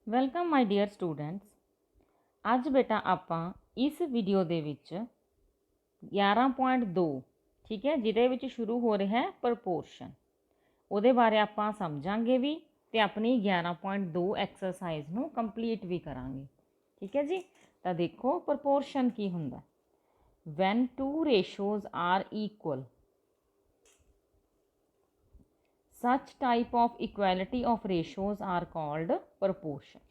Welcome my dear students. ਅੱਜ ਬੇਟਾ ਆਪਾਂ ਇਸ ਵੀਡੀਓ ਦੇ ਵਿੱਚ 11.2 ਠੀਕ ਹੈ, ਜਿਹਦੇ ਵਿੱਚ ਸ਼ੁਰੂ ਹੋ ਰਿਹਾ ਹੈ ਪ੍ਰਪੋਰਸ਼ਨ, ਉਹਦੇ ਬਾਰੇ ਆਪਾਂ ਸਮਝਾਂਗੇ ਵੀ ਤੇ ਆਪਣੀ 11.2 ਐਕਸਰਸਾਈਜ਼ ਨੂੰ ਕੰਪਲੀਟ ਵੀ ਕਰਾਂਗੇ। ਠੀਕ ਹੈ ਜੀ। ਤਾਂ ਦੇਖੋ ਪ੍ਰਪੋਰਸ਼ਨ ਕੀ ਹੁੰਦਾ। When two ratios are equal, such type of equality of ratios are called proportion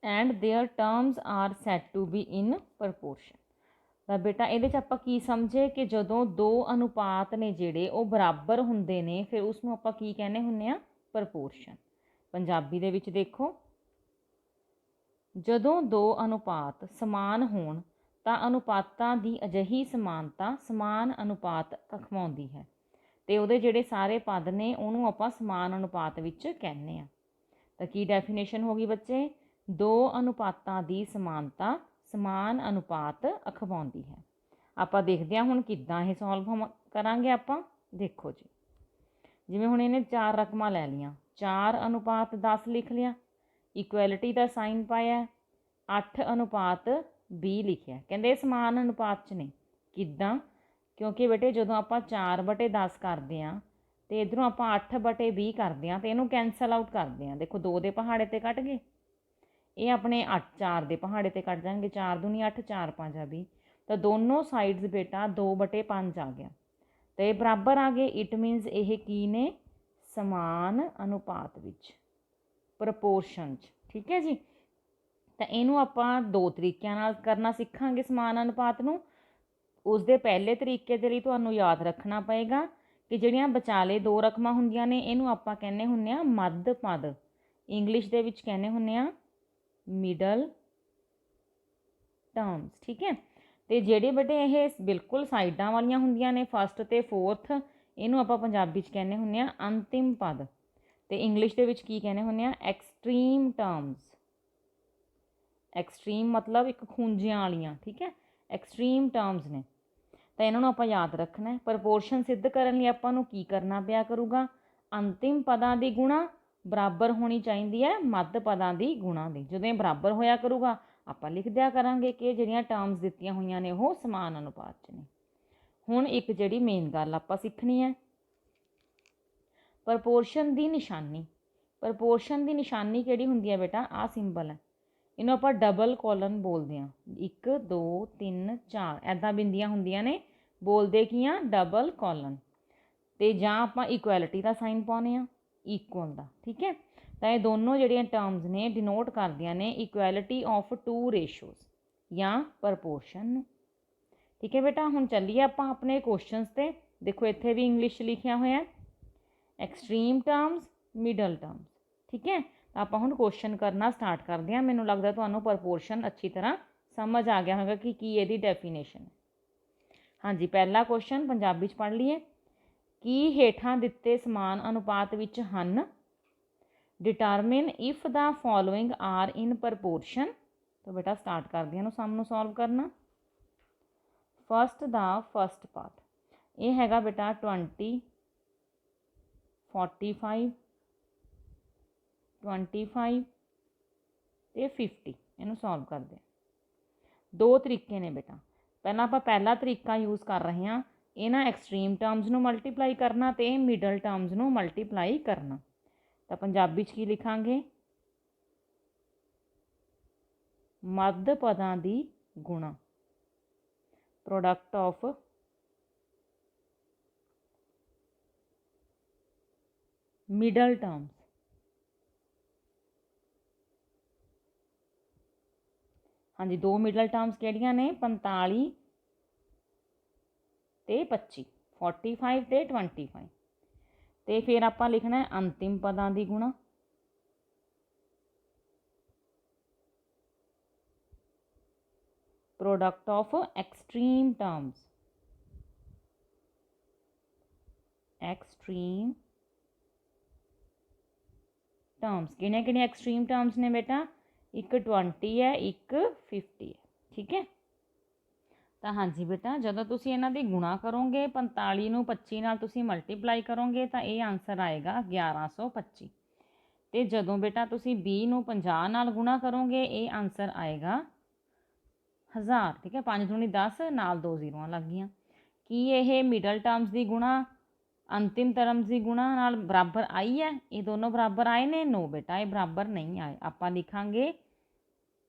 and their terms are said to be in proportion। ਤਾਂ ਬੇਟਾ ਇਹਦੇ 'ਚ ਆਪਾਂ ਕੀ ਸਮਝੇ ਕਿ ਜਦੋਂ ਦੋ ਅਨੁਪਾਤ ਨੇ ਜਿਹੜੇ ਉਹ ਬਰਾਬਰ ਹੁੰਦੇ ਨੇ ਫਿਰ ਉਸ ਨੂੰ ਆਪਾਂ ਕੀ ਕਹਿੰਦੇ ਹੁੰਦੇ ਆ, ਪ੍ਰਪੋਰਸ਼ਨ। ਪੰਜਾਬੀ ਦੇ ਵਿੱਚ ਦੇਖੋ, ਜਦੋਂ ਦੋ ਅਨੁਪਾਤ ਸਮਾਨ ਹੋਣ ਤਾਂ ਅਨੁਪਾਤਾਂ ਦੀ ਅਜਿਹੀ ਸਮਾਨਤਾ ਸਮਾਨ ਅਨੁਪਾਤ ਅਖਵਾਉਂਦੀ ਹੈ ਤੇ ਉਹਦੇ ਜਿਹੜੇ ਸਾਰੇ ਪਦ ਨੇ ਉਹਨੂੰ ਆਪਾਂ ਸਮਾਨ ਅਨੁਪਾਤ ਵਿੱਚ ਕਹਿੰਦੇ ਆ। ਤਾਂ ਕੀ ਡੈਫੀਨੇਸ਼ਨ ਹੋ ਗਈ ਬੱਚੇ? ਦੋ ਅਨੁਪਾਤਾਂ ਦੀ ਸਮਾਨਤਾ ਸਮਾਨ ਅਨੁਪਾਤ ਅਖਵਾਉਂਦੀ ਹੈ। ਆਪਾਂ ਦੇਖਦੇ ਹਾਂ ਹੁਣ ਕਿੱਦਾਂ ਇਹ ਸੋਲਵ ਕਰਾਂਗੇ ਆਪਾਂ। ਦੇਖੋ ਜੀ, ਜਿਵੇਂ ਹੁਣ ਇਹਨੇ 4 ਰਕਮਾਂ ਲੈ ਲਈਆਂ, 4:10 ਲਿਖ ਲਿਆ, ਇਕੁਐਲਿਟੀ ਦਾ ਸਾਈਨ ਪਾਇਆ, 8:20 ਲਿਖਿਆ। ਕਹਿੰਦੇ ਸਮਾਨ ਅਨੁਪਾਤ 'ਚ ਨੇ। ਕਿੱਦਾਂ? ਕਿਉਂਕਿ ਬੇਟੇ ਜਦੋਂ ਆਪਾਂ 4/10 ਕਰਦੇ ਹਾਂ ਅਤੇ ਇੱਧਰੋਂ ਆਪਾਂ 8/20 ਕਰਦੇ ਹਾਂ ਅਤੇ ਇਹਨੂੰ ਕੈਂਸਲ ਆਊਟ ਕਰਦੇ ਹਾਂ। ਦੇਖੋ 2 ਦੇ ਪਹਾੜੇ 'ਤੇ ਕੱਟ ਗਏ, ਇਹ ਆਪਣੇ 4 ਦੇ ਪਹਾੜੇ 'ਤੇ ਕੱਟ ਜਾਣਗੇ। 4 ਦੂਣੀ 8, 4 5 20। ਤਾਂ ਦੋਨੋਂ ਸਾਈਡਸ ਬੇਟਾ 2/5 ਆ ਗਿਆ ਅਤੇ ਇਹ ਬਰਾਬਰ ਆ ਗਏ। ਇਟ ਮੀਨਸ ਇਹ ਕੀ ਨੇ? ਸਮਾਨ ਅਨੁਪਾਤ ਵਿੱਚ, ਪ੍ਰਪੋਰਸ਼ਨ 'ਚ। ਠੀਕ ਹੈ ਜੀ। ਤਾਂ ਇਹਨੂੰ ਆਪਾਂ 2 ਤਰੀਕਿਆਂ ਨਾਲ ਕਰਨਾ ਸਿੱਖਾਂਗੇ ਸਮਾਨ ਅਨੁਪਾਤ ਨੂੰ। ਉਸ ਦੇ ਪਹਿਲੇ ਤਰੀਕੇ ਦੇ ਲਈ ਤੁਹਾਨੂੰ ਯਾਦ ਰੱਖਣਾ ਪਏਗਾ ਕਿ ਜਿਹੜੀਆਂ ਵਿਚਾਲੇ 2 ਰਕਮਾਂ ਹੁੰਦੀਆਂ ਨੇ ਇਹਨੂੰ ਆਪਾਂ ਕਹਿੰਦੇ ਹੁੰਦੇ ਆ ਮੱਧ ਪਦ। ਇੰਗਲਿਸ਼ ਦੇ ਵਿੱਚ ਕਹਿੰਦੇ ਹੁੰਦੇ ਆ ਮਿਡਲ ਟਰਮਸ। ਠੀਕ ਹੈ। ਅਤੇ ਜਿਹੜੇ ਬੇਟੇ ਇਹ ਬਿਲਕੁਲ ਸਾਈਡਾਂ ਵਾਲੀਆਂ ਹੁੰਦੀਆਂ ਨੇ, ਫਸਟ ਅਤੇ ਫੋਰਥ, ਇਹਨੂੰ ਆਪਾਂ ਪੰਜਾਬੀ 'ਚ ਕਹਿੰਦੇ ਹੁੰਦੇ ਆ ਅੰਤਿਮ ਪਦ ਅਤੇ ਇੰਗਲਿਸ਼ ਦੇ ਵਿੱਚ ਕੀ ਕਹਿੰਦੇ ਹੁੰਦੇ ਆ? Extreme terms. ਐਕਸਟ੍ਰੀਮ ਮਤਲਬ ਇੱਕ ਖੂੰਜਿਆਂ ਵਾਲੀਆਂ। ਠੀਕ ਹੈ, ਐਕਸਟ੍ਰੀਮ ਟਰਮਸ ਨੇ। ਤਾਂ ਇਹਨਾਂ ਨੂੰ ਆਪਾਂ ਯਾਦ ਰੱਖਣਾ ਹੈ। ਪ੍ਰਪੋਰਸ਼ਨ ਸਿੱਧ ਕਰਨ ਲਈ ਆਪਾਂ ਨੂੰ ਕੀ ਕਰਨਾ ਪਿਆ ਕਰੂਗਾ? ਅੰਤਿਮ ਪਦਾਂ ਦੀ ਗੁਣਾ ਬਰਾਬਰ ਹੋਣੀ ਚਾਹੀਦੀ ਹੈ ਮੱਧ ਪਦਾਂ ਦੀ ਗੁਣਾ ਦੀ। ਜਦੋਂ ਇਹ ਬਰਾਬਰ ਹੋਇਆ ਕਰੂਗਾ ਆਪਾਂ ਲਿਖ ਦਿਆ ਕਰਾਂਗੇ ਕਿ ਜਿਹੜੀਆਂ ਟਰਮਸ ਦਿੱਤੀਆਂ ਹੋਈਆਂ ਨੇ ਉਹ ਸਮਾਨ ਅਨੁਪਾਤ 'ਚ ਨੇ। ਹੁਣ ਇੱਕ ਜਿਹੜੀ ਮੇਨ ਗੱਲ ਆਪਾਂ ਸਿੱਖਣੀ ਹੈ, ਪ੍ਰਪੋਰਸ਼ਨ ਦੀ ਨਿਸ਼ਾਨੀ। ਪ੍ਰਪੋਰਸ਼ਨ ਦੀ ਨਿਸ਼ਾਨੀ ਕਿਹੜੀ ਹੁੰਦੀ ਹੈ ਬੇਟਾ? ਆਹ ਸਿੰਬਲ ਹੈ, ਇਹਨੂੰ ਆਪਾਂ ਡਬਲ ਕੋਲਨ ਬੋਲਦੇ ਹਾਂ। 1 2 3 4 ਇੱਦਾਂ ਬਿੰਦੀਆਂ ਹੁੰਦੀਆਂ ਨੇ, ਬੋਲਦੇ ਕੀ ਆ? Double colon. ਅਤੇ ਜਾਂ ਆਪਾਂ ਇਕੁਐਲਿਟੀ ਦਾ ਸਾਈਨ ਪਾਉਂਦੇ ਹਾਂ, ਇਕੁਅਲ ਦਾ। ਠੀਕ ਹੈ। ਤਾਂ ਇਹ ਦੋਨੋਂ ਜਿਹੜੀਆਂ ਟਰਮਸ ਨੇ ਡਿਨੋਟ ਕਰਦੀਆਂ ਨੇ ਇਕੁਐਲਿਟੀ ਆਫ 2 ਰੇਸ਼ੋਜ਼ ਜਾਂ ਪ੍ਰਪੋਰਸ਼ਨ ਨੂੰ। ਠੀਕ ਹੈ ਬੇਟਾ। ਹੁਣ ਚੱਲੀਏ ਆਪਾਂ ਆਪਣੇ ਕੁਐਸਚਨਸ 'ਤੇ। ਦੇਖੋ ਇੱਥੇ ਵੀ ਇੰਗਲਿਸ਼ ਲਿਖਿਆ ਹੋਇਆ ਐਕਸਟ੍ਰੀਮ ਟਰਮਸ, ਮਿਡਲ ਟਰਮਸ। ਠੀਕ ਹੈ। ਤਾਂ ਆਪਾਂ ਹੁਣ ਕੁਐਸਚਨ ਕਰਨਾ ਸਟਾਰਟ ਕਰਦੇ ਹਾਂ। ਮੈਨੂੰ ਲੱਗਦਾ ਤੁਹਾਨੂੰ ਪ੍ਰਪੋਰਸ਼ਨ ਅੱਛੀ ਤਰ੍ਹਾਂ ਸਮਝ ਆ ਗਿਆ ਹੋਵੇਗਾ ਕਿ ਕੀ ਇਹਦੀ ਡੈਫੀਨੇਸ਼ਨ ਹੈ। ਹਾਂਜੀ, ਪਹਿਲਾ ਕੁਐਸਚਨ ਪੰਜਾਬੀ 'ਚ ਪੜ੍ਹ ਲਈਏ। ਕੀ ਹੇਠਾਂ ਦਿੱਤੇ ਸਮਾਨ ਅਨੁਪਾਤ ਵਿੱਚ ਹਨ? Determine if the following are in proportion. ਤਾਂ ਬੇਟਾ ਸਟਾਰਟ ਕਰਦੇ ਹਾਂ ਸਮ ਨੂੰ ਸੋਲਵ ਕਰਨਾ। ਫਸਟ ਦਾ ਫਸਟ ਪਾਰਟ ਇਹ ਹੈਗਾ ਬੇਟਾ 20, 45, 25 ਅਤੇ 50। ਇਹਨੂੰ ਸੋਲਵ ਕਰਦੇ ਹਾਂ। 2 ਤਰੀਕੇ ਨੇ ਬੇਟਾ। ਪਹਿਲਾਂ ਆਪਾਂ ਪਹਿਲਾ ਤਰੀਕਾ ਯੂਜ਼ ਕਰ ਰਹੇ ਹਾਂ, ਇਹਨਾਂ ਐਕਸਟ੍ਰੀਮ ਟਰਮਸ ਨੂੰ ਮਲਟੀਪਲਾਈ ਕਰਨਾ ਅਤੇ ਮਿਡਲ ਟਰਮਸ ਨੂੰ ਮਲਟੀਪਲਾਈ ਕਰਨਾ। ਤਾਂ ਪੰਜਾਬੀ 'ਚ ਕੀ ਲਿਖਾਂਗੇ? ਮੱਧ ਪਦਾਂ ਦੀ ਗੁਣਾ, ਪ੍ਰੋਡਕਟ ਆਫ ਮਿਡਲ ਟਰਮਸ। ਹਾਂਜੀ, 2 ਮਿਡਲ ਟਰਮਸ ਕਿਹੜੀਆਂ ਨੇ? 45 ਅਤੇ 25, 45 ਅਤੇ 25। ਅਤੇ ਫਿਰ ਆਪਾਂ ਲਿਖਣਾ ਹੈ ਅੰਤਿਮ ਪਦਾਂ ਦੀ ਗੁਣਾ, product of extreme terms. Extreme terms ਕਿਹੜੀਆਂ ਕਿਹੜੀਆਂ ਐਕਸਟ੍ਰੀਮ ਟਰਮਸ ਨੇ ਬੇਟਾ? ਇੱਕ 20 ਹੈ, ਇੱਕ 50 ਹੈ। ਠੀਕ ਹੈ। ਤਾਂ ਹਾਂਜੀ ਬੇਟਾ, ਜਦੋਂ ਤੁਸੀਂ ਇਹਨਾਂ ਦੀ ਗੁਣਾ ਕਰੋਗੇ 45 ਨੂੰ 25 ਨਾਲ ਤੁਸੀਂ ਮਲਟੀਪਲਾਈ ਕਰੋਗੇ ਤਾਂ ਇਹ ਆਨਸਰ ਆਏਗਾ 1125। ਤੇ ਜਦੋਂ ਬੇਟਾ ਤੁਸੀਂ 20 ਨੂੰ 50 ਨਾਲ ਗੁਣਾ ਕਰੋਗੇ ਇਹ ਆਨਸਰ ਆਏਗਾ 1000। ਠੀਕ ਹੈ, 5 ਦੂਣੀ 10 ਨਾਲ 2 ਜ਼ੀਰੋਆਂ ਲੱਗ ਗਈਆਂ। ਕੀ ਇਹ ਮਿਡਲ ਟਰਮਸ ਦੀ ਗੁਣਾ ਅੰਤਿਮ ਟਰਮਸ ਦੀ ਗੁਣਾ ਨਾਲ ਬਰਾਬਰ ਆਈ ਹੈ? ਇਹ ਦੋਨੋਂ ਬਰਾਬਰ ਆਏ ਨੇ? ਨੋ ਬੇਟਾ, ਇਹ ਬਰਾਬਰ ਨਹੀਂ ਆਏ। ਆਪਾਂ ਲਿਖਾਂਗੇ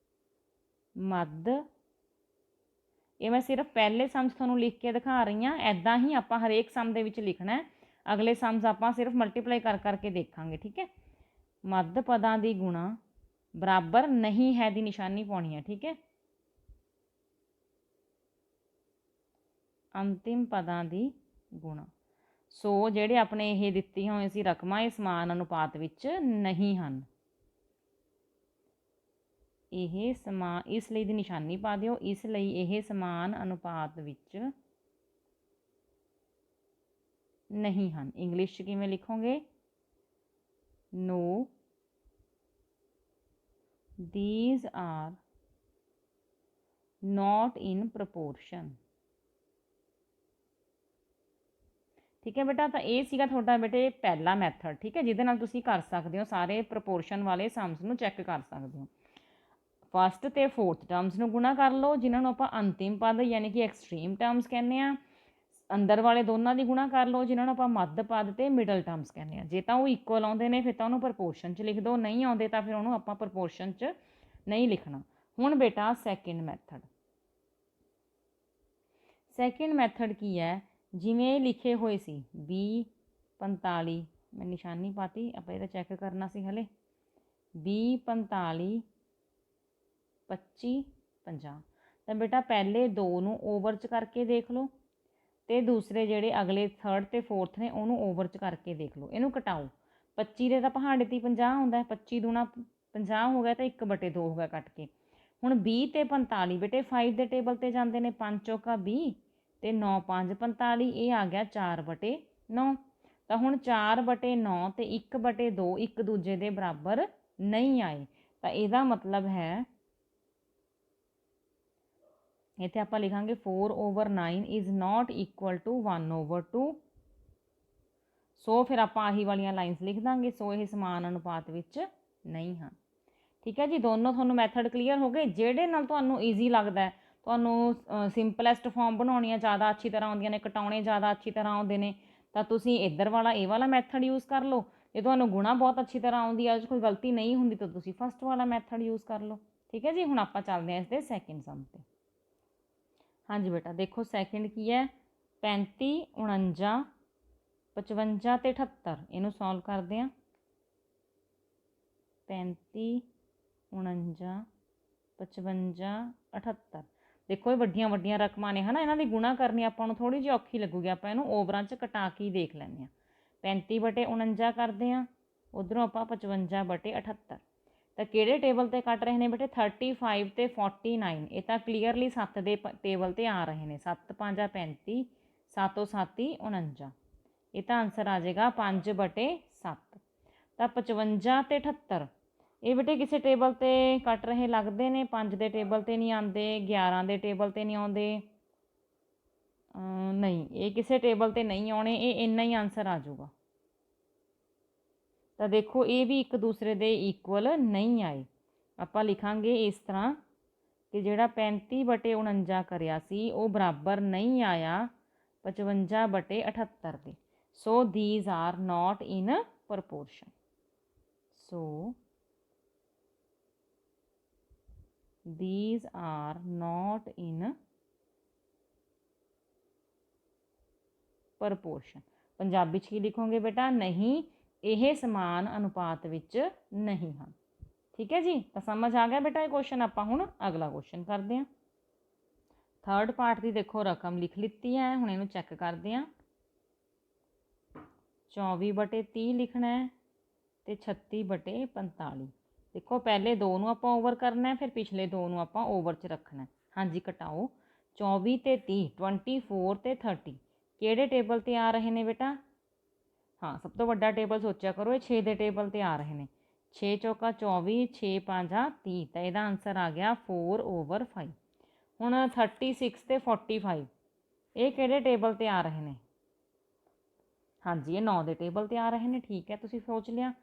ਮੱਧ। ਇਹ ਮੈਂ ਸਿਰਫ ਪਹਿਲੇ ਸਮਸ ਤੁਹਾਨੂੰ ਲਿਖ ਕੇ ਦਿਖਾ ਰਹੀ ਹਾਂ, ਐਦਾਂ ਹੀ ਆਪਾਂ ਹਰੇਕ ਸਮ ਦੇ ਵਿੱਚ ਲਿਖਣਾ। ਅਗਲੇ ਸਮਸ ਆਪਾਂ ਸਿਰਫ ਮਲਟੀਪਲਾਈ ਕਰ ਕਰਕੇ ਦੇਖਾਂਗੇ। ਠੀਕ ਹੈ, ਮੱਧ ਪਦਾਂ ਦੀ ਗੁਣਾ ਬਰਾਬਰ ਨਹੀਂ ਹੈ ਦੀ ਨਿਸ਼ਾਨੀ ਪਾਉਣੀ ਹੈ। ਠੀਕ ਹੈ, ਅੰਤਿਮ ਪਦਾਂ ਦੀ ਗੁਣਾ। ਸੋ ਜਿਹੜੇ ਆਪਣੇ ਇਹ ਦਿੱਤੀਆਂ ਹੋਈਆਂ ਸੀ ਰਕਮਾਂ ਇਹ ਸਮਾਨ ਅਨੁਪਾਤ ਵਿੱਚ ਨਹੀਂ ਹਨ। ਇਹ ਸਮਾਨ, ਇਸ ਲਈ ਦੀ ਨਿਸ਼ਾਨੀ ਪਾ ਦਿਓ, ਇਸ ਲਈ ਇਹ ਸਮਾਨ ਅਨੁਪਾਤ ਵਿੱਚ ਨਹੀਂ ਹਨ। ਇੰਗਲਿਸ਼ 'ਚ ਕਿਵੇਂ ਲਿਖੋਗੇ? No, these are not in proportion। ਠੀਕ ਹੈ ਬੇਟਾ, ਤਾਂ ਇਹ ਸੀਗਾ ਤੁਹਾਡਾ ਬੇਟੇ ਪਹਿਲਾ ਮੈਥਡ। ਠੀਕ ਹੈ, ਜਿਹਦੇ ਨਾਲ ਤੁਸੀਂ ਕਰ ਸਕਦੇ ਹੋ ਸਾਰੇ ਪ੍ਰੋਪੋਰਸ਼ਨ ਵਾਲੇ ਸਮਸ ਨੂੰ ਚੈੱਕ ਕਰ ਸਕਦੇ ਹੋ। ਫਸਟ ਤੇ ਫੋਰਥ ਟਰਮਸ ਨੂੰ ਗੁਣਾ ਕਰ ਲਓ, ਜਿਨ੍ਹਾਂ ਨੂੰ ਆਪਾਂ ਅੰਤਿਮ ਪਦ ਯਾਨੀ ਕਿ ਐਕਸਟ੍ਰੀਮ ਟਰਮਸ ਕਹਿੰਦੇ ਆ। ਅੰਦਰ ਵਾਲੇ ਦੋਨਾਂ ਦੀ ਗੁਣਾ ਕਰ ਲਓ, ਜਿਨ੍ਹਾਂ ਨੂੰ ਆਪਾਂ ਮੱਧ ਪਦ ਤੇ ਮਿਡਲ ਟਰਮਸ ਕਹਿੰਦੇ ਆ। ਜੇ ਤਾਂ ਉਹ ਇਕੁਅਲ ਆਉਂਦੇ ਨੇ ਫਿਰ ਤਾਂ ਉਹਨੂੰ ਪ੍ਰਪੋਰਸ਼ਨ 'ਚ ਲਿਖ ਦਿਓ, ਨਹੀਂ ਆਉਂਦੇ ਤਾਂ ਫਿਰ ਉਹਨੂੰ ਆਪਾਂ ਪ੍ਰਪੋਰਸ਼ਨ 'ਚ ਨਹੀਂ ਲਿਖਣਾ। ਹੁਣ ਬੇਟਾ ਸੈਕਿੰਡ ਮੈਥਡ। ਸੈਕਿੰਡ ਮੈਥਡ ਕੀ ਹੈ? ਜਿਵੇਂ ਲਿਖੇ ਹੋਏ ਸੀ 20 45, ਮੈਂ ਨਿਸ਼ਾਨੀ ਪਾਤੀ, ਆਪਾਂ ਇਹਦਾ ਚੈੱਕ ਕਰਨਾ ਸੀ ਹਲੇ। 20 45 25 50। ਤਾਂ ਬੇਟਾ ਪਹਿਲੇ ਦੋ ਨੂੰ ਓਵਰ 'ਚ ਕਰਕੇ ਦੇਖ ਲਓ ਤੇ ਦੂਸਰੇ ਜਿਹੜੇ ਅਗਲੇ ਥਰਡ ਤੇ ਫੋਰਥ ਨੇ ਉਹਨੂੰ ਓਵਰ 'ਚ ਕਰਕੇ ਦੇਖ ਲਓ। ਇਹਨੂੰ ਘਟਾਓ। 25 ਦੇ ਤਾਂ ਪਹਾੜੇ 'ਤੇ 50 ਹੁੰਦਾ, 25 ਦੂਣਾ 50 ਹੋ ਗਿਆ ਤਾਂ 1/2 ਹੋ ਗਿਆ ਕੱਟ ਕੇ। ਹੁਣ 20 ਤੇ 45 ਬੇਟੇ 5 ਦੇ ਟੇਬਲ 'ਤੇ ਜਾਂਦੇ ਨੇ, 5 ਚੌਕਾ 20 ਤੇ 9 5 45, ਇਹ ਆ ਗਿਆ 4/9। ਤਾਂ ਹੁਣ 4/9 ਤੇ 1/2 ਇੱਕ ਦੂਜੇ ਦੇ ਬਰਾਬਰ ਨਹੀਂ ਆਏ। ਤਾਂ ਇਹਦਾ ਮਤਲਬ ਹੈ ਇੱਥੇ ਆਪਾਂ ਲਿਖਾਂਗੇ 4/9 ਇਜ਼ ਨਾਟ ਇਕੁਅਲ ਟੂ 1/2। ਸੋ ਫਿਰ ਆਪਾਂ ਆਹੀ ਵਾਲੀਆਂ ਲਾਈਨਸ ਲਿਖ ਦਾਂਗੇ। ਸੋ ਇਹ ਸਮਾਨ ਅਨੁਪਾਤ ਵਿੱਚ ਨਹੀਂ ਹਨ। ਠੀਕ ਹੈ ਜੀ, ਦੋਨੋਂ ਤੁਹਾਨੂੰ ਮੈਥਡ ਕਲੀਅਰ ਹੋ ਗਏ। ਜਿਹੜੇ ਨਾਲ ਤੁਹਾਨੂੰ ਈਜ਼ੀ ਲੱਗਦਾ, ਤੁਹਾਨੂੰ ਸਿੰਪਲੈਸਟ ਫਾਰਮ ਬਣਾਉਣੀਆਂ ਜ਼ਿਆਦਾ ਅੱਛੀ ਤਰ੍ਹਾਂ ਆਉਂਦੀਆਂ ਨੇ, ਕਟਾਉਣੇ ਜ਼ਿਆਦਾ ਅੱਛੀ ਤਰ੍ਹਾਂ ਆਉਂਦੇ ਨੇ, ਤਾਂ ਤੁਸੀਂ ਇੱਧਰ ਵਾਲਾ ਇਹ ਵਾਲਾ ਮੈਥਡ ਯੂਜ਼ ਕਰ ਲਓ। ਜੇ ਤੁਹਾਨੂੰ ਗੁਣਾ ਬਹੁਤ ਅੱਛੀ ਤਰ੍ਹਾਂ ਆਉਂਦੀ ਹੈ, ਕੋਈ ਗਲਤੀ ਨਹੀਂ ਹੁੰਦੀ, ਤਾਂ ਤੁਸੀਂ ਫਸਟ ਵਾਲਾ ਮੈਥਡ ਯੂਜ਼ ਕਰ ਲਓ। ਠੀਕ ਹੈ ਜੀ, ਹੁਣ ਆਪਾਂ ਚੱਲਦੇ ਹਾਂ ਇਸ ਦੇ ਸੈਕਿੰਡ ਸਮ 'ਤੇ। ਹਾਂਜੀ ਬੇਟਾ ਦੇਖੋ ਸੈਕਿੰਡ ਕੀ ਹੈ? 35 49 55 ਤੇ 78। ਇਹਨੂੰ ਸੋਲਵ ਕਰਦੇ ਹਾਂ। 35 49 55 78। ਦੇਖੋ ਇਹ ਵੱਡੀਆਂ ਵੱਡੀਆਂ ਰਕਮਾਂ ਨੇ, ਹੈ ਨਾ। ਇਹਨਾਂ ਦੀ ਗੁਣਾ ਕਰਨੀ ਆਪਾਂ ਨੂੰ ਥੋੜ੍ਹੀ ਜਿਹੀ ਔਖੀ ਲੱਗੂਗੀ। ਆਪਾਂ ਇਹਨੂੰ ਓਵਰਾਂ 'ਚ ਕਟਾ ਕੇ ਹੀ ਦੇਖ ਲੈਂਦੇ ਹਾਂ। 35/49 ਕਰਦੇ ਹਾਂ, ਉੱਧਰੋਂ ਆਪਾਂ 55/78। ਤਾਂ ਕਿਹੜੇ ਟੇਬਲ 'ਤੇ ਕੱਟ ਰਹੇ ਨੇ ਬੇਟੇ? 35 ਤੇ 49। ਇਹ ਤਾਂ ਕਲੀਅਰਲੀ 7 ਦੇ ਟੇਬਲ 'ਤੇ ਆ ਰਹੇ ਨੇ। 7 5 35, 7 7 49। ਇਹ ਤਾਂ ਆਨਸਰ ਆ ਜਾਏਗਾ 5/7। ਤਾਂ 55 ਤੇ 78 ਇਹ ਬੇਟੇ ਕਿਸੇ ਟੇਬਲ 'ਤੇ ਕੱਟ ਰਹੇ ਲੱਗਦੇ ਨੇ। 5 ਦੇ ਟੇਬਲ 'ਤੇ ਨਹੀਂ ਆਉਂਦੇ, 11 ਦੇ ਟੇਬਲ 'ਤੇ ਨਹੀਂ ਆਉਂਦੇ, ਨਹੀਂ ਇਹ ਕਿਸੇ ਟੇਬਲ 'ਤੇ ਨਹੀਂ ਆਉਣੇ। ਇਹ ਇੰਨਾ ਹੀ ਆਨਸਰ ਆ ਜਾਊਗਾ। ਤਾਂ ਦੇਖੋ ਇਹ ਵੀ ਇੱਕ ਦੂਸਰੇ ਦੇ ਇਕੁਅਲ ਨਹੀਂ ਆਏ। ਆਪਾਂ ਲਿਖਾਂਗੇ ਇਸ ਤਰ੍ਹਾਂ ਕਿ ਜਿਹੜਾ 35/49 ਕਰਿਆ ਸੀ ਉਹ ਬਰਾਬਰ ਨਹੀਂ ਆਇਆ 55/78 ਦੇ। So these are not in proportion. ਸੋ these are not in proportion। Punjabi 'ਚ ਕੀ ਲਿਖੋਗੇ ਬੇਟਾ? ਨਹੀਂ, ਇਹ ਸਮਾਨ ਅਨੁਪਾਤ ਵਿੱਚ ਨਹੀਂ ਹਨ। ਠੀਕ ਹੈ ਜੀ, ਤਾਂ ਸਮਝ ਆ ਗਿਆ ਬੇਟਾ ਇਹ ਕੁਐਸਚਨ। ਆਪਾਂ ਹੁਣ ਅਗਲਾ ਕੁਐਸਚਨ ਕਰਦੇ ਹਾਂ। ਥਰਡ ਪਾਰਟ ਦੀ ਦੇਖੋ ਰਕਮ ਲਿਖ ਲਿੱਤੀ ਹੈ। ਹੁਣ ਇਹਨੂੰ ਚੈੱਕ ਕਰਦੇ ਹਾਂ। 24/30 ਲਿਖਣਾ ਹੈ ਤੇ 36/45। ਦੇਖੋ ਪਹਿਲੇ ਦੋ ਨੂੰ ਆਪਾਂ ਓਵਰ ਕਰਨਾ, ਫਿਰ ਪਿਛਲੇ ਦੋ ਨੂੰ ਆਪਾਂ ਓਵਰ 'ਚ ਰੱਖਣਾ। ਹਾਂਜੀ ਘਟਾਓ। 24 ਤੇ 30, 24 ਤੇ 30 ਕਿਹੜੇ ਟੇਬਲ 'ਤੇ ਆ ਰਹੇ ਨੇ ਬੇਟਾ? ਹਾਂ, ਸਭ ਤੋਂ ਵੱਡਾ ਟੇਬਲ ਸੋਚਿਆ ਕਰੋ। ਇਹ 6 ਦੇ ਟੇਬਲ 'ਤੇ ਆ ਰਹੇ ਨੇ। 6 ਚੌਕਾ 24, 6 5 30। ਤਾਂ ਇਹਦਾ ਆਨਸਰ ਆ ਗਿਆ 4/5। ਹੁਣ 36 ਤੇ 45 ਇਹ ਕਿਹੜੇ ਟੇਬਲ 'ਤੇ ਆ ਰਹੇ ਨੇ? ਹਾਂਜੀ ਇਹ 9 ਦੇ ਟੇਬਲ 'ਤੇ ਆ ਰਹੇ ਨੇ। ਠੀਕ ਹੈ, ਤੁਸੀਂ ਸੋਚ ਲਿਆ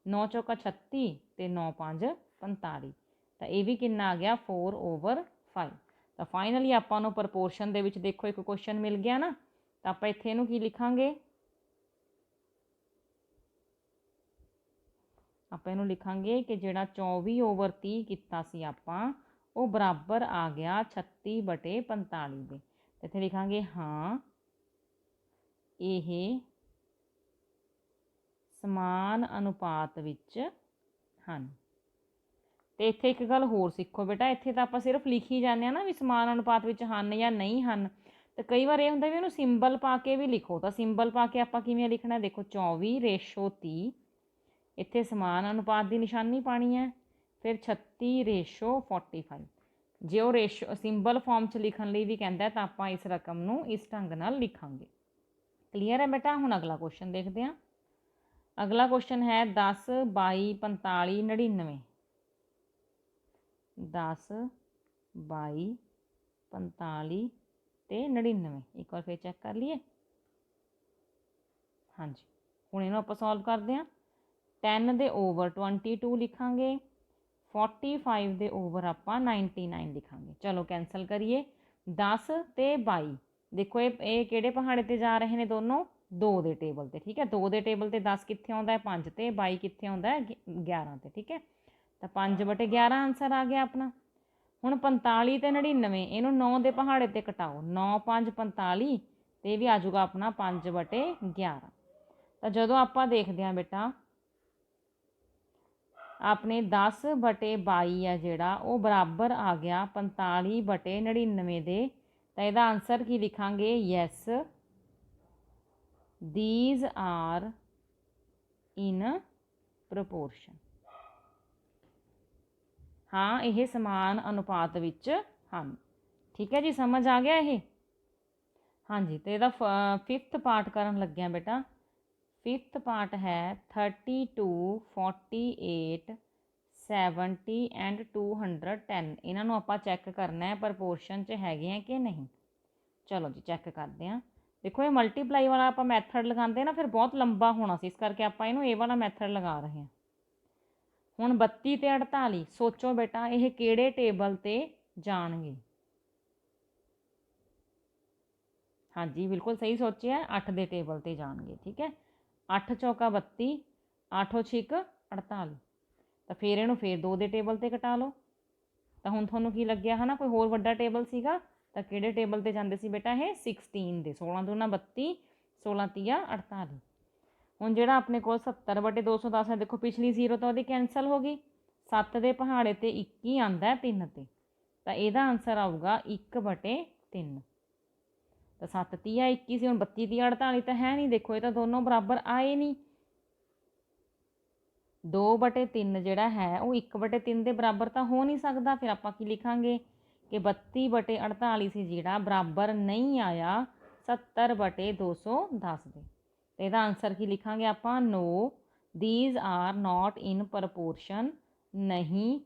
9 ਚੌਕਾ 36 ਤੇ 9 5 45। ਤਾਂ ਇਹ ਵੀ ਕਿੰਨਾ ਆ ਗਿਆ 4/5। ਤਾਂ ਫਾਈਨਲੀ ਆਪਾਂ ਨੂੰ ਪ੍ਰਪੋਰਸ਼ਨ ਦੇ ਵਿੱਚ ਦੇਖੋ ਇੱਕ ਕੁਐਸਚਨ ਮਿਲ ਗਿਆ ਨਾ, ਤਾਂ ਆਪਾਂ ਇੱਥੇ ਇਹਨੂੰ ਕੀ ਲਿਖਾਂਗੇ, ਆਪਾਂ ਇਹਨੂੰ ਲਿਖਾਂਗੇ ਕਿ ਜਿਹੜਾ 24/30 ਕੀਤਾ ਸੀ ਆਪਾਂ ਉਹ ਬਰਾਬਰ ਆ ਗਿਆ 36/45 ਦੇ। ਇੱਥੇ ਲਿਖਾਂਗੇ ਹਾਂ ਇਹ ਸਮਾਨ ਅਨੁਪਾਤ ਵਿੱਚ ਹਨ। ਤੇ ਇੱਥੇ ਇੱਕ ਗੱਲ ਹੋਰ ਸਿੱਖੋ ਬੇਟਾ, ਇੱਥੇ ਤਾਂ ਆਪਾਂ ਸਿਰਫ ਲਿਖੀ ਜਾਂਦੇ ਹਾਂ ਨਾ ਵੀ ਸਮਾਨ ਅਨੁਪਾਤ ਵਿੱਚ ਹਨ ਜਾਂ ਨਹੀਂ ਹਨ, ਤੇ ਕਈ ਵਾਰ ਇਹ ਹੁੰਦਾ ਵੀ ਉਹਨੂੰ ਸਿੰਬਲ ਪਾ ਕੇ ਵੀ ਲਿਖੋ। ਤਾਂ ਸਿੰਬਲ ਪਾ ਕੇ ਆਪਾਂ ਕਿਵੇਂ ਲਿਖਣਾ, ਦੇਖੋ 24/30, ਇੱਥੇ ਸਮਾਨ ਅਨੁਪਾਤ ਦੀ ਨਿਸ਼ਾਨੀ ਪਾਣੀ ਹੈ, ਫਿਰ 36/45। ਜੇ ਉਹ ਰੇਸ਼ੋ ਸਿੰਬਲ ਫਾਰਮ 'ਚ ਲਿਖਣ ਲਈ ਵੀ ਕਹਿੰਦਾ ਤਾਂ ਆਪਾਂ ਇਸ ਰਕਮ ਨੂੰ ਇਸ ਢੰਗ ਨਾਲ ਲਿਖਾਂਗੇ। ਕਲੀਅਰ ਹੈ ਬੇਟਾ। ਹੁਣ ਅਗਲਾ ਕੁਐਸਚਨ ਦੇਖਦੇ ਹਾਂ। ਅਗਲਾ ਕੁਐਸਚਨ ਹੈ 10 22 45 99। 10 22 45 ਤੇ 99। ਇੱਕ ਵਾਰ ਫਿਰ ਚੈੱਕ ਕਰ ਲਈਏ। ਹਾਂਜੀ, ਹੁਣ ਇਹਨੂੰ ਆਪਾਂ ਸੋਲਵ ਕਰਦੇ ਹਾਂ। 10 ਦੇ ਓਵਰ 22 ਲਿਖਾਂਗੇ, 45 ਦੇ ਓਵਰ ਆਪਾਂ 99 ਲਿਖਾਂਗੇ। ਚਲੋ ਕੈਂਸਲ ਕਰੀਏ। 10 ਤੇ 22 ਦੇਖੋ ਇਹ ਕਿਹੜੇ ਪਹਾੜੇ ਤੇ ਜਾ ਰਹੇ ਨੇ, ਦੋਨੋਂ 2 ਦੇ ਟੇਬਲ ਤੇ। ਠੀਕ ਹੈ, 2 ਦੇ ਟੇਬਲ ਤੇ 10 ਕਿੱਥੇ ਆਉਂਦਾ ਹੈ 5 ਤੇ, 22 ਕਿੱਥੇ ਆਉਂਦਾ ਹੈ 11 ਤੇ। ਠੀਕ ਹੈ, ਤਾਂ 5/11 ਆਨਸਰ ਆ ਗਿਆ ਆਪਣਾ। ਹੁਣ 45 ਤੇ 99 ਇਹਨੂੰ 9 ਦੇ ਪਹਾੜੇ ਤੇ ਘਟਾਓ, 9 5 45 ਤੇ ਇਹ ਵੀ ਆ ਜਾਊਗਾ ਆਪਣਾ 5/11। ਤਾਂ ਜਦੋਂ ਆਪਾਂ ਦੇਖਦੇ ਹਾਂ ਬੇਟਾ ਆਪਣੇ 10/22 ਆ ਜਿਹੜਾ ਉਹ ਬਰਾਬਰ ਆ ਗਿਆ 45/99 ਦੇ, ਤਾਂ ਇਹਦਾ ਆਨਸਰ ਕੀ ਲਿਖਾਂਗੇ, yes these are in proportion। ਹਾਂ ਇਹ ਸਮਾਨ ਅਨੁਪਾਤ ਵਿੱਚ ਹਨ। ਠੀਕ ਹੈ ਜੀ, ਸਮਝ ਆ ਗਿਆ ਇਹ। ਹਾਂਜੀ, ਤੇ ਇਹਦਾ 5th ਪਾਰਟ ਕਰਨ ਲੱਗਿਆ ਬੇਟਾ। 5th ਪਾਰਟ ਹੈ 32 48 70 ਐਂਡ 210। ਇਹਨਾਂ ਨੂੰ ਆਪਾਂ ਚੈੱਕ ਕਰਨਾ ਹੈ ਪ੍ਰਪੋਰਸ਼ਨ 'ਚ ਹੈਗੇ ਆ ਕਿ ਨਹੀਂ। ਚਲੋ ਜੀ ਚੈੱਕ ਕਰਦੇ ਹਾਂ। ਦੇਖੋ ਇਹ ਮਲਟੀਪਲਾਈ ਵਾਲਾ ਆਪਾਂ ਮੈਥਡ ਲਗਾਉਂਦੇ ਨਾ ਫਿਰ ਬਹੁਤ ਲੰਬਾ ਹੋਣਾ ਸੀ, ਇਸ ਕਰਕੇ ਆਪਾਂ ਇਹਨੂੰ ਇਹ ਵਾਲਾ ਮੈਥਡ ਲਗਾ ਰਹੇ ਹਾਂ। ਹੁਣ 32 ਤੇ 48 ਸੋਚੋ ਬੇਟਾ ਇਹ ਕਿਹੜੇ ਟੇਬਲ ਤੇ ਜਾਣਗੇ। ਹਾਂਜੀ ਬਿਲਕੁਲ ਸਹੀ ਸੋਚਿਆ, 8 ਦੇ ਟੇਬਲ ਤੇ ਜਾਣਗੇ। ਠੀਕ ਹੈ, 8 ਚੌਕਾ 32, 8 ਛਿਕ 48। ਤਾਂ ਫਿਰ ਇਹਨੂੰ ਫਿਰ 2 ਦੇ ਟੇਬਲ ਤੇ ਘਟਾ ਲਓ। ਤਾਂ ਹੁਣ ਤੁਹਾਨੂੰ ਕੀ ਲੱਗਿਆ ਹੈ ਨਾ, ਕੋਈ ਹੋਰ ਵੱਡਾ ਟੇਬਲ ਸੀਗਾ ਤਾਂ ਕਿਹੜੇ ਟੇਬਲ ਤੇ ਜਾਂਦੇ ਸੀ ਬੇਟਾ, ਇਹ 16 ਦੇ। 16 ਦੂਣਾ 32, 16 ਤੀਆ 48। ਹੁਣ ਜਿਹੜਾ ਆਪਣੇ ਕੋਲ 70/210 ਹੈ, ਦੇਖੋ ਪਿਛਲੀ 0 ਤਾਂ ਉਹਦੀ ਕੈਂਸਲ ਹੋ ਗਈ। 7 ਦੇ ਪਹਾੜੇ ਤੇ 21 ਆਉਂਦਾ 3 ਤੇ, ਤਾਂ ਇਹਦਾ ਆਨਸਰ ਆਊਗਾ 1/3। ਤਾਂ 7 ਤੀਆ 21 ਸੀ, ਹੁਣ 32 ਤੀਆ 48 ਤਾਂ ਹੈ ਨਹੀਂ। ਦੇਖੋ ਇਹ ਤਾਂ ਦੋਨੋਂ ਬਰਾਬਰ ਆਏ ਨਹੀਂ। 2/3 ਜਿਹੜਾ ਹੈ ਉਹ 1/3 ਦੇ ਬਰਾਬਰ ਤਾਂ ਹੋ ਨਹੀਂ ਸਕਦਾ। ਫਿਰ ਆਪਾਂ ਕੀ ਲਿਖਾਂਗੇ ਕਿ 32/48 ਸੀ ਜਿਹੜਾ ਬਰਾਬਰ ਨਹੀਂ ਆਇਆ 70/210 ਦੇ। ਤੇ ਇਹਦਾ ਆਨਸਰ ਕੀ ਲਿਖਾਂਗੇ ਆਪਾਂ, ਨੋ these are not in proportion। ਨਹੀਂ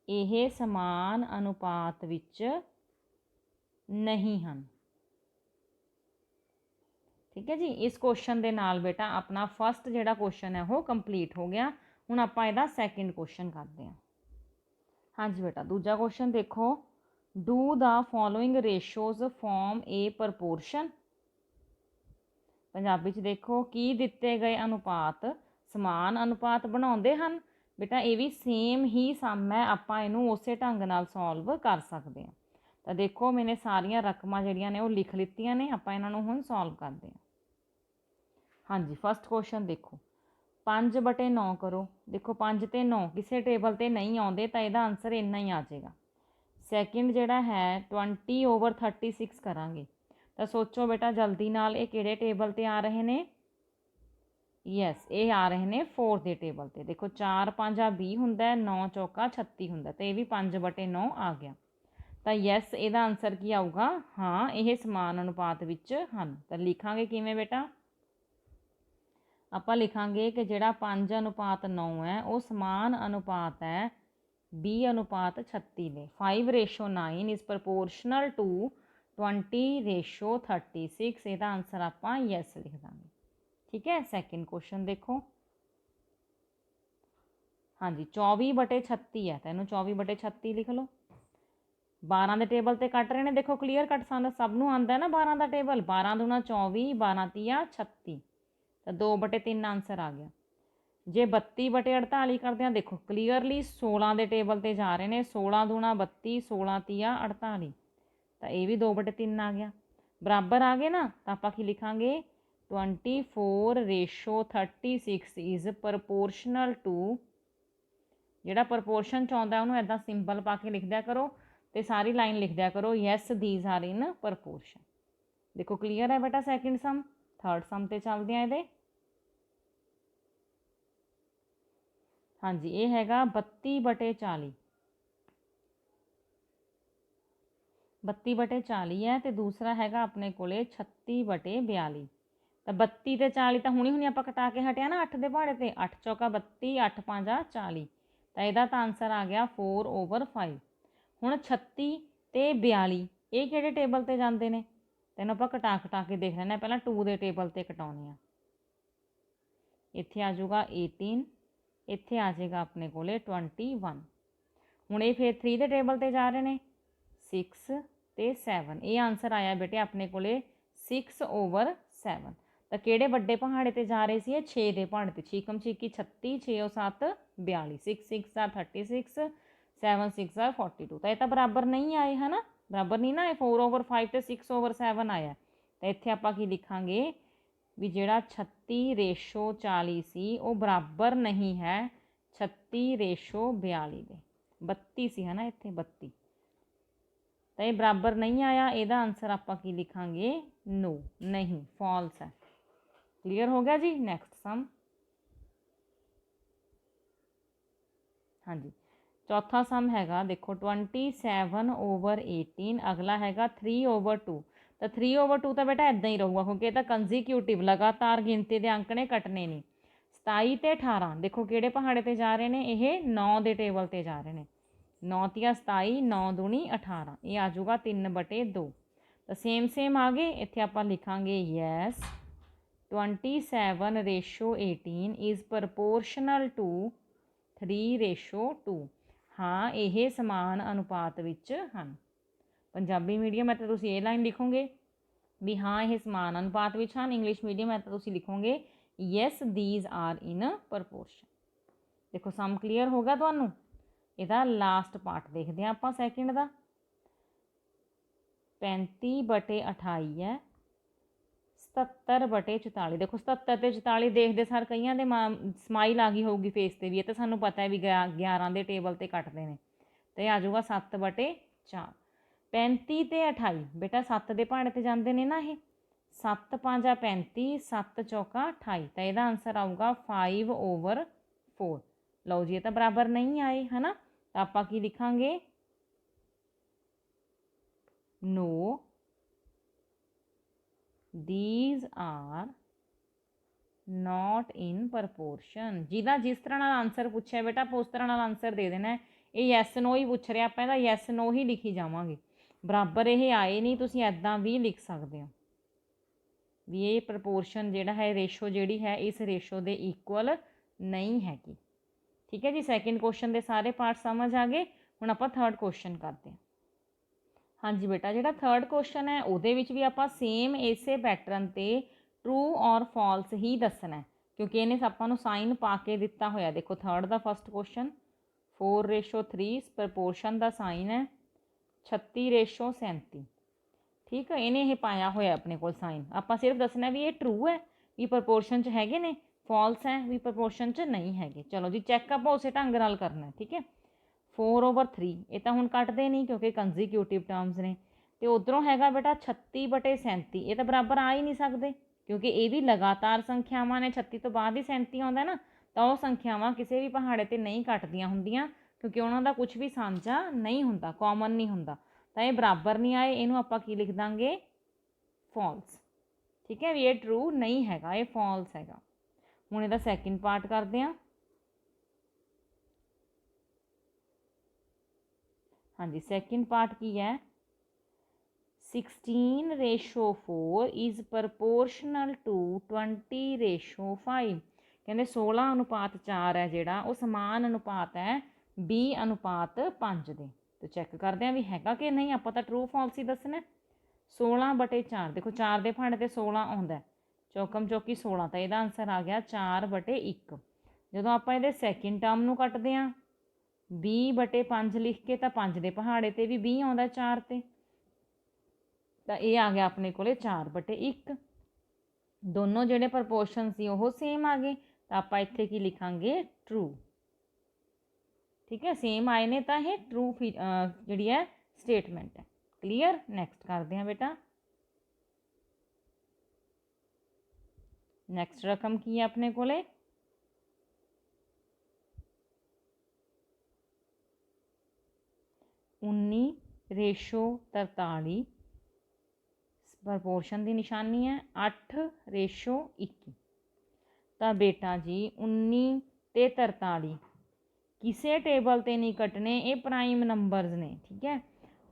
ਇਹ ਸਮਾਨ ਅਨੁਪਾਤ ਵਿੱਚ ਨਹੀਂ ਹਨ। ਠੀਕ ਹੈ ਜੀ, ਇਸ ਕੁਐਸਚਨ ਦੇ ਨਾਲ ਬੇਟਾ ਆਪਣਾ ਫਸਟ ਜਿਹੜਾ ਕੁਐਸਚਨ ਹੈ ਉਹ ਕੰਪਲੀਟ ਹੋ ਗਿਆ। ਹੁਣ ਆਪਾਂ ਇਹਦਾ ਸੈਕਿੰਡ ਕੁਐਸਚਨ ਕਰਦੇ ਹਾਂ। ਹਾਂਜੀ ਬੇਟਾ, ਦੂਜਾ ਕੁਐਸਚਨ ਦੇਖੋ, do the following ratios form a proportion. Punjabi 'ਚ ਦੇਖੋ ਕੀ ਦਿੱਤੇ ਗਏ ਅਨੁਪਾਤ ਸਮਾਨ ਅਨੁਪਾਤ ਬਣਾਉਂਦੇ ਹਨ। ਬੇਟਾ ਇਹ ਵੀ ਸੇਮ ਹੀ ਸਮ ਹੈ, ਆਪਾਂ ਇਹਨੂੰ ਉਸੇ ਢੰਗ ਨਾਲ ਸੋਲਵ ਕਰ ਸਕਦੇ ਹਾਂ। ਤਾਂ ਦੇਖੋ ਮੈਨੇ ਸਾਰੀਆਂ ਰਕਮਾਂ ਜਿਹੜੀਆਂ ਨੇ ਉਹ ਲਿਖ ਲਿੱਤੀਆਂ ਨੇ, ਆਪਾਂ ਇਹਨਾਂ ਨੂੰ ਹੁਣ ਸੋਲਵ ਕਰਦੇ ਹਾਂ। ਹਾਂਜੀ, ਫਸਟ ਕੁਐਸਚਨ ਦੇਖੋ 5/9 ਕਰੋ। ਦੇਖੋ 5 ਤੇ 9 ਕਿਸੇ ਟੇਬਲ ਤੇ ਨਹੀਂ ਆਉਂਦੇ ਤਾਂ ਇਹਦਾ ਆਨਸਰ ਇੰਨਾ ਹੀ ਆ ਜਾਏਗਾ। ਸੈਕਿੰਡ ਜਿਹੜਾ ਹੈ 20/36 ਕਰਾਂਗੇ। ਤਾਂ ਸੋਚੋ ਬੇਟਾ ਜਲਦੀ ਨਾਲ ਇਹ ਕਿਹੜੇ ਟੇਬਲ ਤੇ ਆ ਰਹੇ ਨੇ, ਯੈਸ ਇਹ ਆ ਰਹੇ ਨੇ 4 ਦੇ ਟੇਬਲ ਤੇ। ਦੇਖੋ 4 5 20 ਹੁੰਦਾ, 9 ਚੌਕਾ 36 ਹੁੰਦਾ, ਤੇ ਇਹ ਵੀ 5/9 ਆ ਗਿਆ। ਤਾਂ ਯੈਸ ਇਹਦਾ ਆਨਸਰ ਕੀ ਆਊਗਾ, ਹਾਂ ਇਹ ਸਮਾਨ ਅਨੁਪਾਤ ਵਿੱਚ ਹਨ। ਤਾਂ ਲਿਖਾਂਗੇ ਕਿਵੇਂ ਬੇਟਾ, ਆਪਾਂ ਲਿਖਾਂਗੇ ਕਿ ਜਿਹੜਾ 5/9 ਹੈ ਉਹ ਸਮਾਨ ਅਨੁਪਾਤ ਹੈ 20/36 ਦੇ। 5/9 ਇਜ਼ ਪ੍ਰਪੋਰਸ਼ਨਲ ਟੂ 20/36। ਇਹਦਾ ਆਨਸਰ ਆਪਾਂ ਯੈਸ ਲਿਖ ਦਾਂਗੇ। ਠੀਕ ਹੈ, ਸੈਕਿੰਡ ਕੁਐਸਚਨ ਦੇਖੋ, हाँ जी 24/36 है, तो इनू 24/36 लिख लो। 12 के टेबल से कट रहे हैं, देखो क्लीयर कट सब नूं आंदा है ना 12 का टेबल। 12 दूना 24, 12 तिया 36, तो 2/3 आंसर आ गया। जे 32/48 करते हैं, देखो क्लीयरली 16 के टेबल से जा रहे हैं। 16 दूना 32, 16 तिया 48, तो यह भी 2/3 आ गया। बराबर आ गए ना, तो आप लिखांगे 24/36 इज़ प्रपोर्शनल टू, जिहड़ा प्रपोर्शन च आउंदा उहनूं इदां सिंबल पा के लिख दिया करो, तो सारी लाइन लिख दिया करो yes these are in proportion. देखो क्लीयर है बेटा सैकेंड सम। थर्ड सम ते चलते हैं ये। हाँ जी ये हैगा 32/40, 32/40 है, तो दूसरा हैगा अपने कोले 36/42। तो 32 ते 40 तो हुणी हुणी आपां कटा के हटिया ना 8 के पहाड़े ते। 8 चौका 32, 8 5 40, तो यदा तो आंसर आ गया 4/5। हुण 36 ते 42 ये किहड़े टेबल ते जांदे ने, तो इन्हूं आपां कटा के देख लैंदे। पहलां 2 के टेबल ते कटाउने आ। इत्थे आ जाऊगा 18, इत्थे आ जाएगा अपने कोले 21। हुण ये फिर 3 के टेबल ते जा रहे हैं, 6 ते 7। ये आंसर आया बेटे अपने कोले 6/7। तो किहड़े वड्डे पहाड़े ते जा रहे सी, 6 के पहाड़े ते। 6 6 36, 6 7 42, 6 6 36, 7 6 42। तो यह तो बराबर नहीं आए है ना, बराबर नहीं ना आए। 4/5 तो 6/7 आया। तो इत्थे आपां की लिखांगे भी जिहड़ा 36/40 सी वो बराबर नहीं है 36/42 दे। 32 सी है ना इत्थे 32, तो ये बराबर नहीं आया। ਇਹਦਾ आंसर ਆਪਾਂ की लिखांगे नो, नहीं, फॉल्स है। क्लियर हो गया जी। नैक्सट सम। हाँ जी चौथा सम हैगा देखो 27/18। अगला हैगा 3/2। तो 3/2 तो बेटा इदां ही रहूगा, क्योंकि यह कंजीक्यूटिव लगातार गिनती के अंक ने कटने नहीं। 27 ते 18 देखो किहड़े पहाड़े ते जा रहे हैं, ये 9 के टेबल ते जा रहे हैं। 9 तिया 27, 9 दूनी 18, ये आ जाऊगा 3/2। तो सेम सेम आ गए। इत्थे आपां लिखांगे यस 27/18 इज़ प्रपोर्शनल टू 3/2। हाँ ये समान अनुपात विच हन। पंजाबी मीडियम है तो तुसीं ये लाइन लिखोगे भी हाँ ये समान अनुपात विच हन। इंग्लिश मीडियम है तो तुसीं लिखोगे yes these are in proportion. देखो सम क्लीयर हो गया तुहानूं। ਇਹਦਾ लास्ट पार्ट देखते हैं आप सैकेंड का। 35/28 है 77/44। देखो 77 ते 44 देखते सर कईयां दे स्माइल आ गई होगी फेस ते भी, ये तो सानू पता है भी 11 के टेबल ते कटते हैं। तो यह आ जाऊगा 7/4। 35 ते 28 बेटा 7 के पहाड़े ते जाते हैं ना, ये 7 5 35, 7 चौका 28, तो यदा आंसर आऊगा 5/4। लो जी ये तो बराबर नहीं आए है ना, तो आप की लिखांगे no these are not in proportion. जिदा जिस तरह आंसर पूछा बेटा आप उस तरह आंसर दे देना है। ये यस नो ही पूछ रहा, आप यस नो ही लिखी जावांगे। बराबर ये आए नहीं, तुसीं ऐदां भी लिख सकते हो भी ये प्रपोर्शन जिहड़ा है रेशो जिहड़ी है इस रेशो के इक्वल नहीं हैगी। ठीक है जी। सैकेंड क्वेश्चन के सारे पार्ट समझ आ गए। हुण आपां थर्ड क्वेश्चन करते हैं। हाँ जी बेटा जिहड़ा थर्ड क्वेश्चन है उहदे विच भी आपां सेम इसे पैटर्न ते ट्रू और फॉल्स ही दसना है, क्योंकि इन्हें आपां नूं साइन पा के दिता होया। देखो थर्ड का फर्स्ट क्वेश्चन 4/3 प्रपोर्शन का साइन है 36/37। ठीक है इन्हें यह पाया होया अपने को साइन। आपां सिर्फ दसना भी ये ट्रू है भी प्रपोर्शन च हैगे ने, फॉल्स है भी प्रपोर्शन च नहीं हैगे। चलो जी चैक आप उस ढंग नाल करना है। ठीक है 4/3 ये तो हुण कटदे नहीं क्योंकि कंजीक्यूटिव टर्म्स ने। तो उधरों हैगा बेटा 36/37, ये तो बराबर आ ही नहीं सकते क्योंकि ये भी लगातार संख्यावां ने। 36 तो बाद ही 37 आउंदा ना, तो वह संख्यावां किसी भी पहाड़े ते नहीं कटदियां हुंदियां क्योंकि उन्हों का कुछ भी साझा नहीं हुंदा, कॉमन नहीं हुंदा। तो ये बराबर नहीं आए, इनू आपां की लिख देंगे फॉल्स। ठीक है भी ये ट्रू नहीं हैगा, ये फॉल्स हैगा। हुण इहदा सैकेंड पार्ट करते हैं। हाँ जी सैकेंड पार्ट की है 16/4 इज़ प्रपोर्शनल टू 20/5। ਕਹਿੰਦੇ 16:4 ਹੈ ਜਿਹੜਾ ਉਹ ਸਮਾਨ ਅਨੁਪਾਤ ਹੈ 20:5 ਦੇ। ਤੇ ਚੈੱਕ ਕਰਦੇ ਹਾਂ ਵੀ ਹੈਗਾ ਕਿ ਨਹੀਂ। ਆਪਾਂ ਤਾਂ ਟਰੂ ਫਾਲਸ ਹੀ ਦੱਸਣਾ। 16/4 ਦੇਖੋ 4 ਦੇ ਭਾਂਡੇ ਤੇ 16 ਆਉਂਦਾ, ਚੌਕਮ ਚੌਕੀ 16, ਤਾਂ ਇਹਦਾ ਆਨਸਰ ਆ ਗਿਆ 4/1। ਜਦੋਂ ਆਪਾਂ ਇਹਦੇ ਸੈਕਿੰਡ ਟਰਮ ਨੂੰ ਕੱਟਦੇ ਹਾਂ 20/5 ਲਿਖ ਕੇ, ਤਾਂ 5 ਦੇ ਪਹਾੜੇ ਤੇ ਵੀ 20 ਆਉਂਦਾ 4 ਤੇ, ਤਾਂ ਇਹ ਆ ਗਿਆ ਆਪਣੇ ਕੋਲੇ 4/1। ਦੋਨੋਂ ਜਿਹੜੇ ਪ੍ਰਪੋਰਸ਼ਨ ਸੀ ਉਹ ਸੇਮ ਆ ਗਏ, ਤਾਂ ਆਪਾਂ ਇੱਥੇ ਕੀ ਲਿਖਾਂਗੇ ਟਰੂ। ਠੀਕ ਹੈ, ਸੇਮ ਆਏ ਨੇ ਤਾਂ ਇਹ ਟਰੂ ਜਿਹੜੀ ਹੈ ਸਟੇਟਮੈਂਟ ਹੈ। ਕਲੀਅਰ। ਨੈਕਸਟ ਕਰਦੇ ਹਾਂ ਬੇਟਾ। ਨੈਕਸਟ ਰਕਮ ਕੀ ਹੈ ਆਪਣੇ ਕੋਲੇ 19/43। ਪ੍ਰਪੋਰਸ਼ਨ ਦੀ ਨਿਸ਼ਾਨੀ ਹੈ 8/21। ਤਾਂ ਬੇਟਾ ਜੀ 19 ਤੇ 43 ਕਿਸੇ ਟੇਬਲ ਤੇ ਨਹੀਂ ਕੱਟਣੇ, ਇਹ ਪ੍ਰਾਈਮ ਨੰਬਰਸ ਨੇ। ਠੀਕ ਹੈ,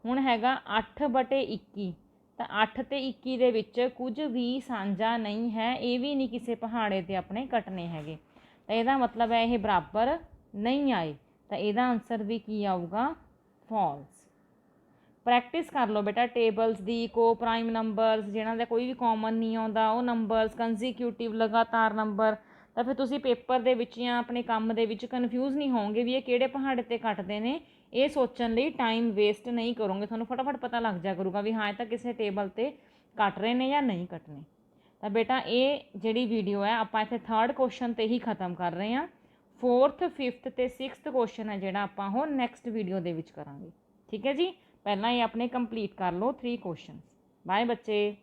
ਹੁਣ ਹੈਗਾ 8/21, ਤਾਂ 8 ਤੇ 21 ਦੇ ਵਿੱਚ ਕੁਝ ਵੀ ਸਾਂਝਾ ਨਹੀਂ ਹੈ, ਇਹ ਵੀ ਨਹੀਂ ਕਿਸੇ ਪਹਾੜੇ ਤੇ ਆਪਣੇ ਕੱਟਣੇ ਹੈਗੇ, ਤਾਂ ਇਹਦਾ ਮਤਲਬ ਹੈ ਇਹ ਬਰਾਬਰ ਨਹੀਂ ਆਏ, ਤਾਂ ਇਹਦਾ ਆਨਸਰ ਵੀ ਕੀ ਆਊਗਾ ਫਾਲਸ। ਪ੍ਰੈਕਟਿਸ ਕਰ ਲਓ ਬੇਟਾ ਟੇਬਲਸ ਦੀ, ਕੋ ਪ੍ਰਾਈਮ ਨੰਬਰਸ ਜਿਹਨਾਂ ਦਾ ਕੋਈ ਵੀ ਕਾਮਨ ਨਹੀਂ ਆਉਂਦਾ ਉਹ ਨੰਬਰਸ, ਕੰਜ਼ੀਕਿਊਟਿਵ ਲਗਾਤਾਰ ਨੰਬਰ, ਤਾਂ ਫਿਰ ਤੁਸੀਂ ਪੇਪਰ ਦੇ ਵਿੱਚ ਜਾਂ ਆਪਣੇ ਕੰਮ ਦੇ ਵਿੱਚ ਕਨਫਿਊਜ਼ ਨਹੀਂ ਹੋਵੋਗੇ ਵੀ ਇਹ ਕਿਹੜੇ ਪਹਾੜੇ ਤੇ ਕੱਟਦੇ ਨੇ। ਇਹ ਸੋਚਣ ਲਈ ਟਾਈਮ ਵੇਸਟ ਨਹੀਂ ਕਰੋਗੇ, ਤੁਹਾਨੂੰ ਫਟਾਫਟ ਪਤਾ ਲੱਗ ਜਾ ਕਰੂਗਾ ਵੀ ਹਾਂ ਇਹ ਤਾਂ ਕਿਸੇ ਟੇਬਲ ਤੇ ਕੱਟ ਰਹੇ ਨੇ ਜਾਂ ਨਹੀਂ ਕੱਟਣੇ। ਤਾਂ ਬੇਟਾ ਇਹ ਜਿਹੜੀ ਵੀਡੀਓ ਹੈ ਆਪਾਂ ਇੱਥੇ 3rd ਕੁਐਸਚਨ ਤੇ ਹੀ ਖ਼ਤਮ ਕਰ ਰਹੇ ਹਾਂ। 4th 5th ਤੇ 6th ਕੁਐਸਚਨ ਹੈ ਜਿਹੜਾ ਆਪਾਂ ਉਹ ਨੈਕਸਟ ਵੀਡੀਓ ਦੇ ਵਿੱਚ ਕਰਾਂਗੇ। ਠੀਕ ਹੈ ਜੀ, ਪਹਿਲਾਂ ਇਹ ਆਪਣੇ ਕੰਪਲੀਟ ਕਰ ਲਓ 3 ਕੁਐਸਚਨਸ। ਬਾਏ ਬੱਚੇ।